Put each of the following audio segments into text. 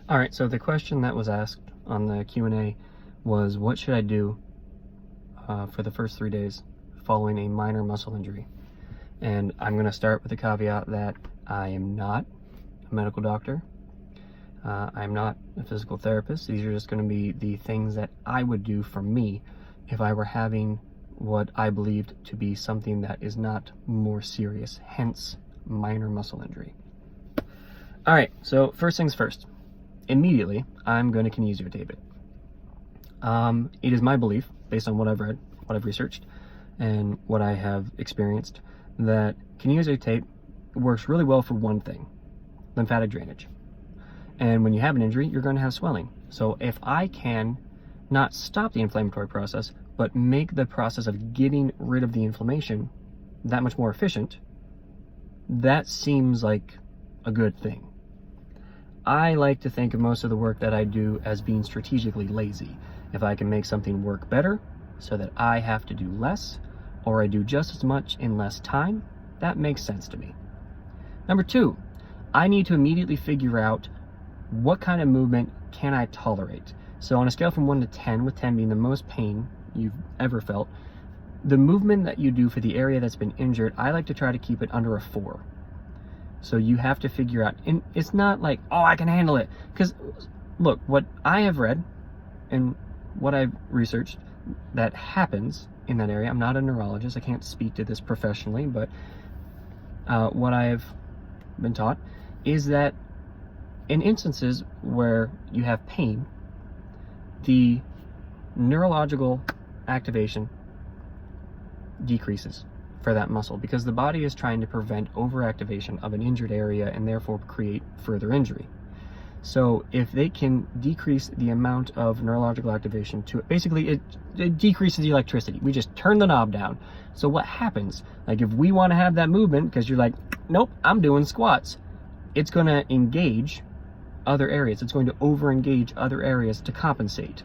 All right, so the question that was asked on the Q&A was, what should I do for the first 3 days following a minor muscle injury? And I'm going to start with the caveat that I am not a medical doctor. I'm not a physical therapist. These are just going to be the things that I would do for me if I were having what I believed to be something that is not more serious, hence minor muscle injury. All right, so first things first. Immediately, I'm going to kinesiotape it. It is my belief, based on what I've read, what I've researched, and what I have experienced, that kinesiotape works really well for one thing: lymphatic drainage. And when you have an injury, you're going to have swelling. So if I can not stop the inflammatory process, but make the process of getting rid of the inflammation that much more efficient, that seems like a good thing. I like to think of most of the work that I do as being strategically lazy. If I can make something work better so that I have to do less, or I do just as much in less time, that makes sense to me. Number two, I need to immediately figure out what kind of movement can I tolerate. So on a scale from 1 to 10, with 10 being the most pain you've ever felt, the movement that you do for the area that's been injured, I like to try to keep it under a 4. So you have to figure out, and it's not like, oh, I can handle it. Because look, what I have read and what I've researched that happens in that area, I'm not a neurologist, I can't speak to this professionally, but what I've been taught is that in instances where you have pain, the neurological activation decreases for that muscle, because the body is trying to prevent overactivation of an injured area and therefore create further injury. So if they can decrease the amount of neurological activation to it, basically it decreases the electricity. We just turn the knob down. So what happens, like if we want to have that movement, because you're like, nope, I'm doing squats, it's going to engage other areas. It's going to over-engage other areas to compensate.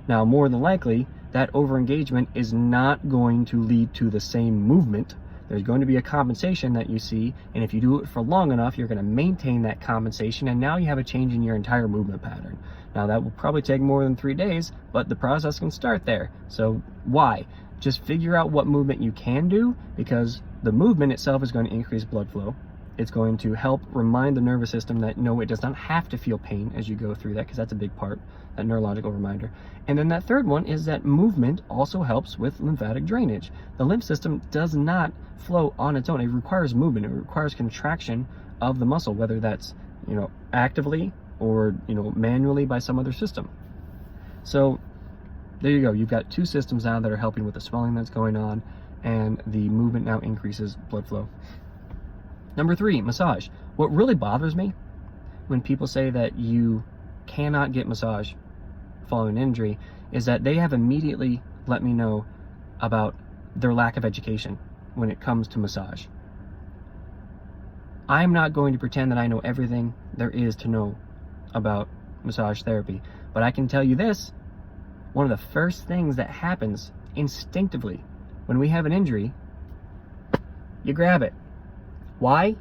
Now, more than likely, that over-engagement is not going to lead to the same movement. There's going to be a compensation that you see, and if you do it for long enough, you're going to maintain that compensation, and now you have a change in your entire movement pattern. Now, that will probably take more than 3 days, but the process can start there. So why? Just figure out what movement you can do, because the movement itself is going to increase blood flow. It's going to help remind the nervous system that no, it does not have to feel pain as you go through that, because that's a big part, that neurological reminder. And then that third one is that movement also helps with lymphatic drainage. The lymph system does not flow on its own. It requires movement. It requires contraction of the muscle, whether that's, actively or, manually by some other system. So there you go. You've got 2 systems now that are helping with the swelling that's going on, and the movement now increases blood flow. Number 3, massage. What really bothers me when people say that you cannot get massage following an injury is that they have immediately let me know about their lack of education when it comes to massage. I'm not going to pretend that I know everything there is to know about massage therapy, but I can tell you this: one of the first things that happens instinctively when we have an injury, you grab it. Why?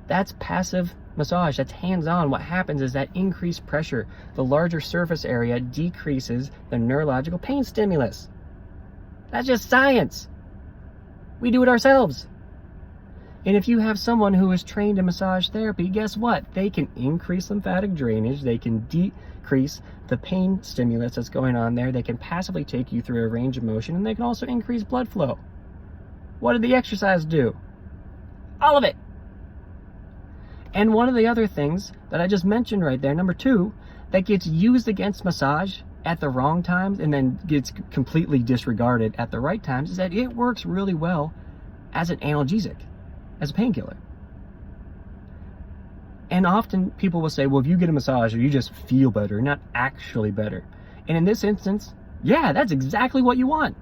That's passive massage. That's hands-on. What happens is that increased pressure, the larger surface area, decreases the neurological pain stimulus. That's just science. We do it ourselves. And if you have someone who is trained in massage therapy, guess what? They can increase lymphatic drainage. They can decrease the pain stimulus that's going on there. They can passively take you through a range of motion, and they can also increase blood flow. What did the exercise do? All of it. And one of the other things that I just mentioned right there, number 2, that gets used against massage at the wrong times and then gets completely disregarded at the right times, is that it works really well as an analgesic, as a painkiller. And often people will say, well, if you get a massage, you just feel better, not actually better. And in this instance, yeah, that's exactly what you want.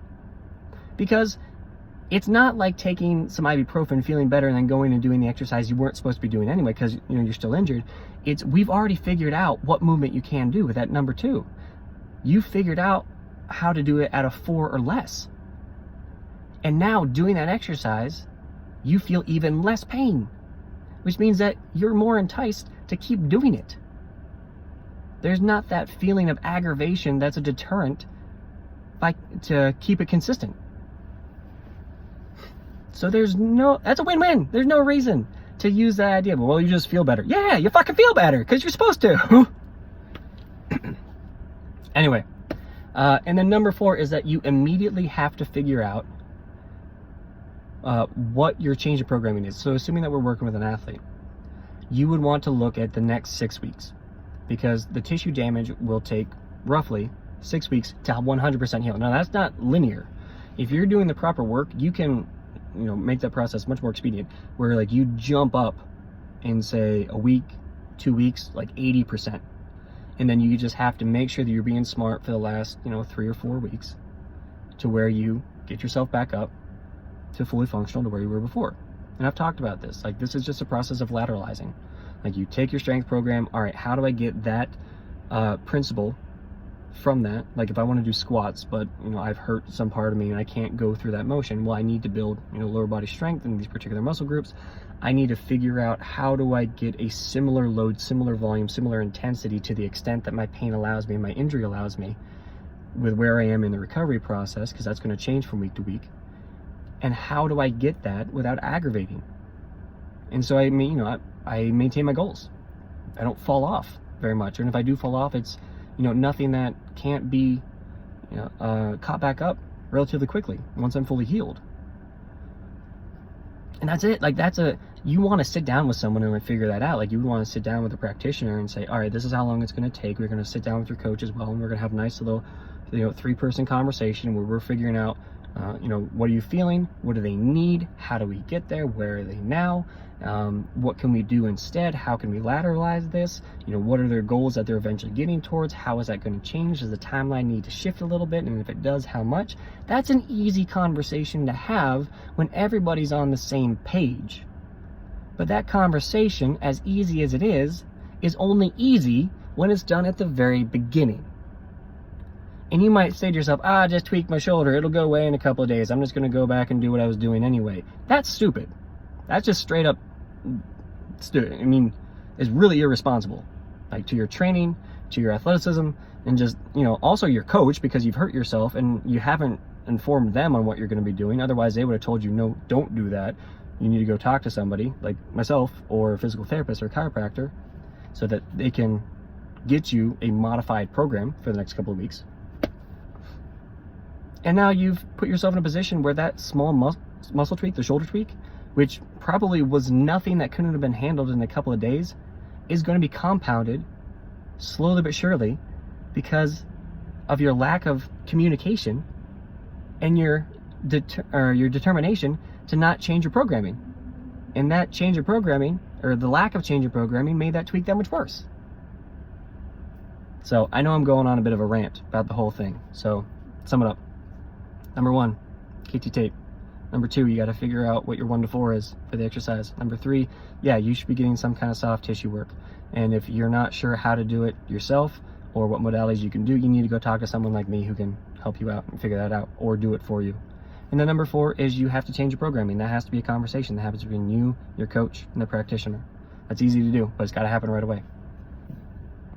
Because it's not like taking some ibuprofen, feeling better, and then going and doing the exercise you weren't supposed to be doing anyway because you're still injured. It's, we've already figured out what movement you can do with that number 2. You figured out how to do it at a 4 or less. And now doing that exercise, you feel even less pain, which means that you're more enticed to keep doing it. There's not that feeling of aggravation that's a deterrent to keep it consistent. So that's a win-win. There's no reason to use that idea. Well, you just feel better. Yeah, you fucking feel better because you're supposed to. Anyway, and then number 4 is that you immediately have to figure out what your change of programming is. So assuming that we're working with an athlete, you would want to look at the next 6 weeks, because the tissue damage will take roughly 6 weeks to 100% heal. Now that's not linear. If you're doing the proper work, you can, make that process much more expedient, where like you jump up in say a week, 2 weeks, like 80%. And then you just have to make sure that you're being smart for the last, 3 or 4 weeks to where you get yourself back up to fully functional to where you were before. And I've talked about this. Like, this is just a process of lateralizing. Like, you take your strength program. All right, how do I get that principle from that? Like, if I want to do squats, but, I've hurt some part of me and I can't go through that motion. Well, I need to build, lower body strength in these particular muscle groups. I need to figure out how do I get a similar load, similar volume, similar intensity to the extent that my pain allows me, my injury allows me, with where I am in the recovery process, because that's going to change from week to week. And how do I get that without aggravating? And so I maintain my goals. I don't fall off very much. And if I do fall off, it's, nothing that can't be, caught back up relatively quickly once I'm fully healed. And that's it. Like, you want to sit down with someone and figure that out. Like, you would want to sit down with a practitioner and say, all right, this is how long it's going to take. We're going to sit down with your coach as well, and we're going to have a nice little, 3-person conversation where we're figuring out, what are you feeling? What do they need? How do we get there? Where are they now? What can we do instead? How can we lateralize this? What are their goals that they're eventually getting towards? How is that going to change? Does the timeline need to shift a little bit? And if it does, how much? That's an easy conversation to have when everybody's on the same page. But that conversation, as easy as it is only easy when it's done at the very beginning. And you might say to yourself, just tweak my shoulder. It'll go away in a couple of days. I'm just going to go back and do what I was doing anyway. That's stupid. That's just straight up stupid. It's really irresponsible. Like, to your training, to your athleticism, and just, also your coach, because you've hurt yourself and you haven't informed them on what you're going to be doing. Otherwise, they would have told you, no, don't do that. You need to go talk to somebody like myself or a physical therapist or a chiropractor so that they can get you a modified program for the next couple of weeks. And now you've put yourself in a position where that small muscle tweak, the shoulder tweak, which probably was nothing that couldn't have been handled in a couple of days, is going to be compounded slowly but surely because of your lack of communication and your determination to not change your programming. And that change of programming, or the lack of change of programming, made that tweak that much worse. So I know I'm going on a bit of a rant about the whole thing. So sum it up. Number 1, KT tape. Number 2, you got to figure out what your 1 to 4 is for the exercise. Number 3, you should be getting some kind of soft tissue work. And if you're not sure how to do it yourself or what modalities you can do, you need to go talk to someone like me who can help you out and figure that out or do it for you. And then number 4 is you have to change your programming. That has to be a conversation that happens between you, your coach, and the practitioner. That's easy to do, but it's got to happen right away.